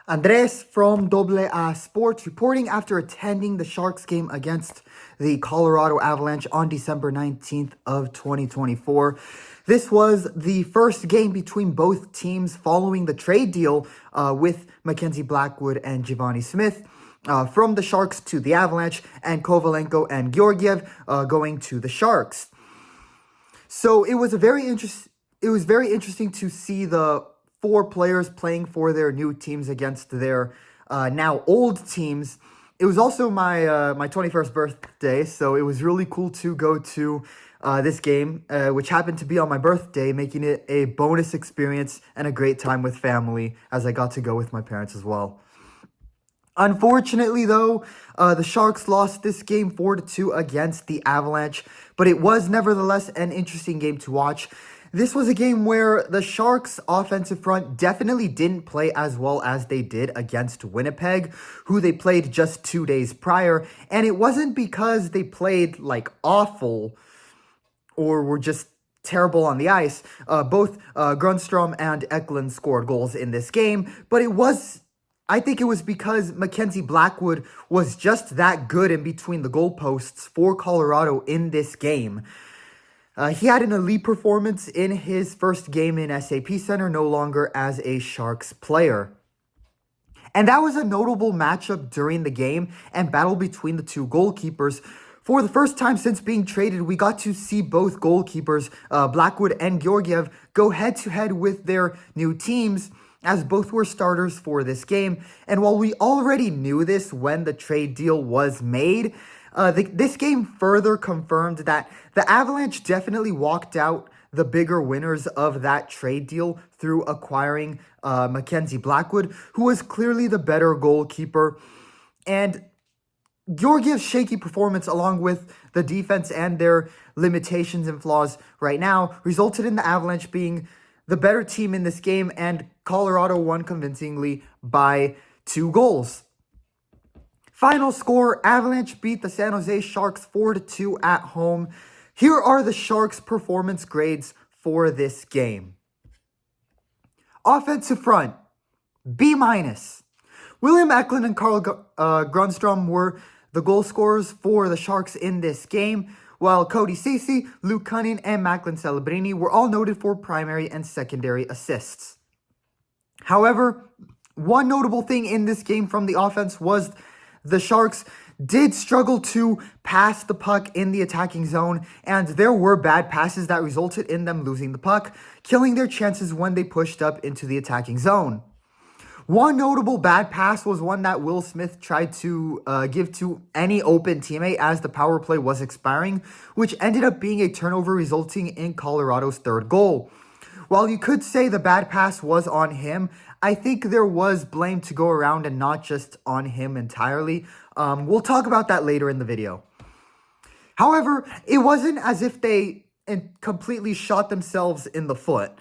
Andres from AA Sports reporting after attending the Sharks game against the Colorado Avalanche on December 19th of 2024. This was the first game between both teams following the trade deal with Mackenzie Blackwood and Givani Smith from the Sharks to the Avalanche, and Kovalenko and Georgiev going to the Sharks. So it was very interesting to see the four players playing for their new teams against their now old teams. It was also my 21st birthday, so it was really cool to go to this game, which happened to be on my birthday, making it a bonus experience and a great time with family, as I got to go with my parents as well. Unfortunately, though, the Sharks lost this game 4-2 against the Avalanche, but it was nevertheless an interesting game to watch. This was a game where the Sharks' offensive front definitely didn't play as well as they did against Winnipeg, who they played just 2 days prior. And it wasn't because they played, awful or were just terrible on the ice. Both Grundstrom and Eklund scored goals in this game, but I think it was because Mackenzie Blackwood was just that good in between the goalposts for Colorado in this game. He had an elite performance in his first game in SAP Center, no longer as a Sharks player. And that was a notable matchup during the game and battle between the two goalkeepers. For the first time since being traded, we got to see both goalkeepers, Blackwood and Georgiev, go head-to-head with their new teams, as both were starters for this game. And while we already knew this when the trade deal was made, this game further confirmed that the Avalanche definitely walked out the bigger winners of that trade deal through acquiring Mackenzie Blackwood, who was clearly the better goalkeeper. And Georgiev's shaky performance, along with the defense and their limitations and flaws right now, resulted in the Avalanche being the better team in this game, and Colorado won convincingly by 2 goals. Final score, Avalanche beat the San Jose Sharks 4-2 at home. Here are the Sharks' performance grades for this game. Offensive front, B-. William Eklund and Carl Grundstrom were the goal scorers for the Sharks in this game, while Cody Ceci, Luke Cunning, and Macklin Celebrini were all noted for primary and secondary assists. However, one notable thing in this game from the offense was the Sharks did struggle to pass the puck in the attacking zone, and there were bad passes that resulted in them losing the puck, killing their chances when they pushed up into the attacking zone. One notable bad pass was one that Will Smith tried to give to any open teammate as the power play was expiring, which ended up being a turnover resulting in Colorado's 3rd goal. While you could say the bad pass was on him, I think there was blame to go around and not just on him entirely. We'll talk about that later in the video. However, it wasn't as if they completely shot themselves in the foot.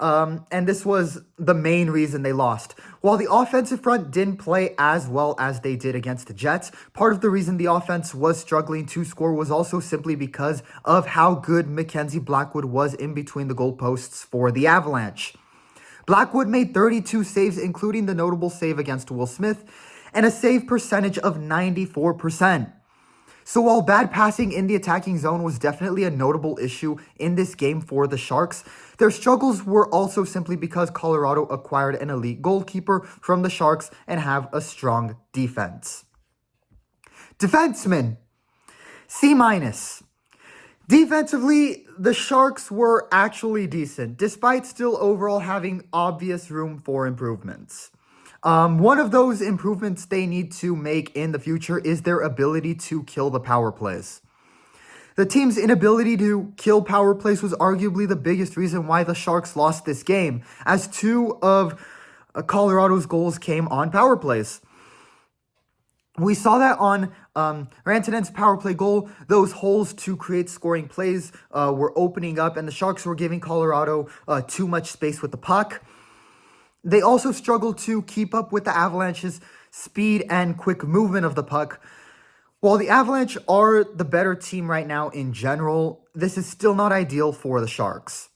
And this was the main reason they lost. While the offensive front didn't play as well as they did against the Jets, part of the reason the offense was struggling to score was also simply because of how good Mackenzie Blackwood was in between the goalposts for the Avalanche. Blackwood made 32 saves, including the notable save against Will Smith, and a save percentage of 94%. So while bad passing in the attacking zone was definitely a notable issue in this game for the Sharks, their struggles were also simply because Colorado acquired an elite goalkeeper from the Sharks and have a strong defense. Defensemen, C-. Defensively, the Sharks were actually decent, despite still overall having obvious room for improvements. One of those improvements they need to make in the future is their ability to kill the power plays. The team's inability to kill power plays was arguably the biggest reason why the Sharks lost this game, as 2 of Colorado's goals came on power plays. We saw that on Rantanen's power play goal. Those holes to create scoring plays were opening up, and the Sharks were giving Colorado too much space with the puck. They also struggled to keep up with the Avalanche's speed and quick movement of the puck. While the Avalanche are the better team right now in general, this is still not ideal for the Sharks.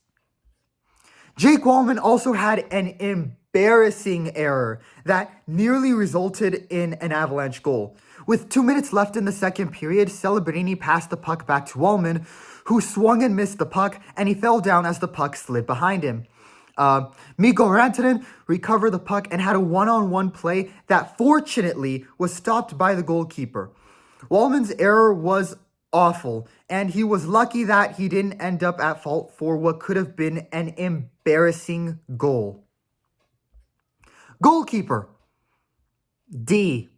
Jake Wallman also had an embarrassing error that nearly resulted in an Avalanche goal. With 2 minutes left in the second period, Celebrini passed the puck back to Wallman, who swung and missed the puck, and he fell down as the puck slid behind him. Mikko Rantanen recovered the puck and had a one-on-one play that fortunately was stopped by the goalkeeper. Wallman's error was awful, and he was lucky that he didn't end up at fault for what could have been an embarrassing goal. Goalkeeper D.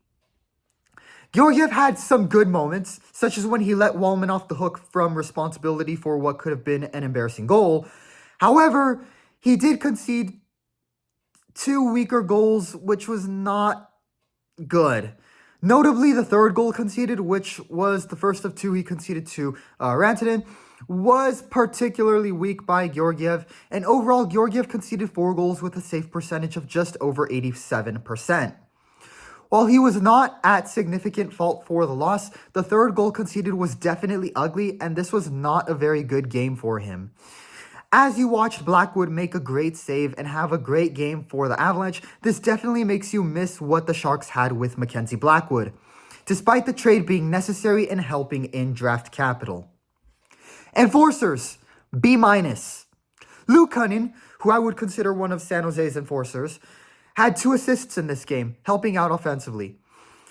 Georgiev had some good moments, such as when he let Wallman off the hook from responsibility for what could have been an embarrassing goal. However, he did concede 2 weaker goals, which was not good. Notably, the third goal conceded, which was the first of 2 he conceded to Rantanen, was particularly weak by Georgiev, and overall, Georgiev conceded 4 goals with a save percentage of just over 87%. While he was not at significant fault for the loss, the third goal conceded was definitely ugly, and this was not a very good game for him. As you watched Blackwood make a great save and have a great game for the Avalanche, this definitely makes you miss what the Sharks had with Mackenzie Blackwood, despite the trade being necessary and helping in draft capital. Enforcers, B-. Luke Cunnin, who I would consider one of San Jose's enforcers, had 2 assists in this game, helping out offensively.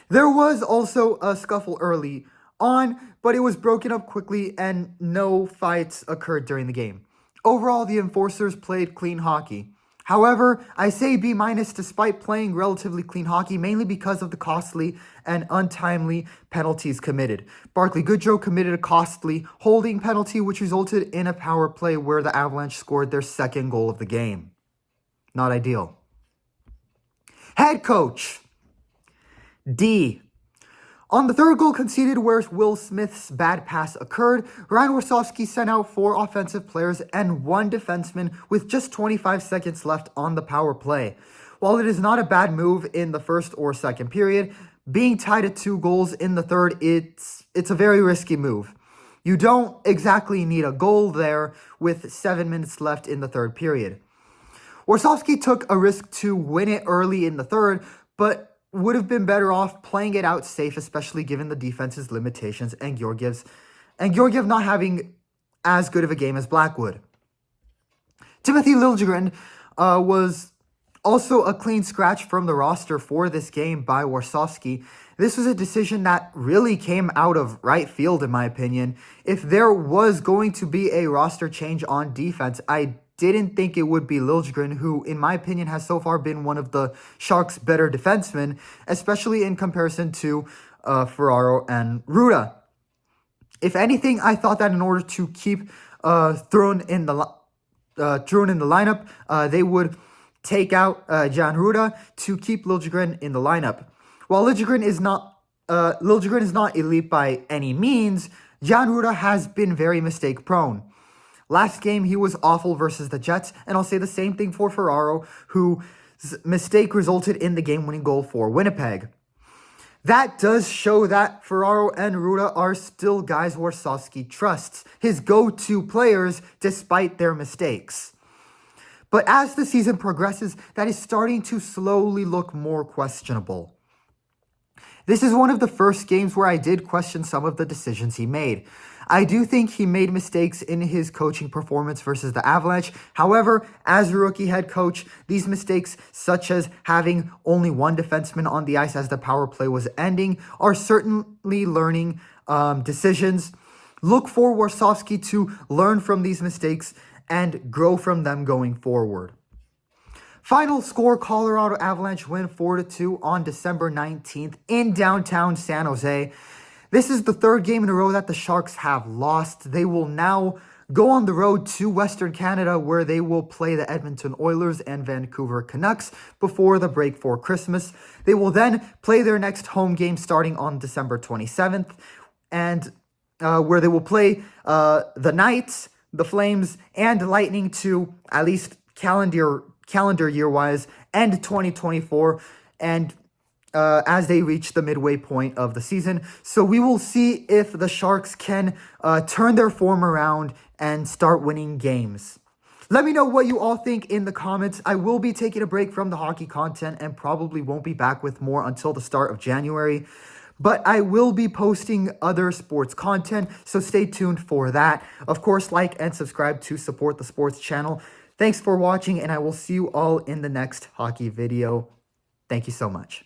There was also a scuffle early on, but it was broken up quickly and no fights occurred during the game. Overall, the enforcers played clean hockey. However, I say B- despite playing relatively clean hockey, mainly because of the costly and untimely penalties committed. Barclay Goodrow committed a costly holding penalty, which resulted in a power play where the Avalanche scored their second goal of the game. Not ideal. Head coach D. On the third goal conceded where Will Smith's bad pass occurred, Ryan Warsofsky sent out 4 offensive players and 1 defenseman with just 25 seconds left on the power play. While it is not a bad move in the first or second period, being tied at 2 goals in the third, it's a very risky move. You don't exactly need a goal there with 7 minutes left in the third period. Warsofsky took a risk to win it early in the third, but would have been better off playing it out safe, especially given the defense's limitations and Georgiev not having as good of a game as Blackwood. Timothy Liljegren was also a clean scratch from the roster for this game by Warsofsky. This was a decision that really came out of right field, in my opinion. If there was going to be a roster change on defense, I didn't think it would be Liljegren, who, in my opinion, has so far been one of the Sharks' better defensemen, especially in comparison to Ferraro and Ruda. If anything, I thought that in order to keep thrown in the lineup, they would take out Jan Ruda to keep Liljegren in the lineup. While Liljegren is not elite by any means, Jan Ruda has been very mistake prone. Last game, he was awful versus the Jets, and I'll say the same thing for Ferraro, whose mistake resulted in the game-winning goal for Winnipeg. That does show that Ferraro and Ruda are still guys Warsofsky trusts, his go-to players, despite their mistakes. But as the season progresses, that is starting to slowly look more questionable. This is one of the first games where I did question some of the decisions he made. I do think he made mistakes in his coaching performance versus the Avalanche. However, as a rookie head coach, these mistakes, such as having only 1 defenseman on the ice as the power play was ending, are certainly learning decisions. Look for Warsofsky to learn from these mistakes and grow from them going forward. Final score, Colorado Avalanche win 4-2 on December 19th in downtown San Jose. This is the 3rd game in a row that the Sharks have lost. They will now go on the road to Western Canada, where they will play the Edmonton Oilers and Vancouver Canucks before the break for Christmas. They will then play their next home game starting on December 27th, and where they will play the Knights, the Flames, and Lightning to at least calendar year-wise end 2024, and as they reach the midway point of the season. So we will see if the Sharks can turn their form around and start winning games. Let me know what you all think in the comments. I will be taking a break from the hockey content and probably won't be back with more until the start of January. But I will be posting other sports content, so stay tuned for that. Of course, like and subscribe to support the sports channel. Thanks for watching, and I will see you all in the next hockey video. Thank you so much.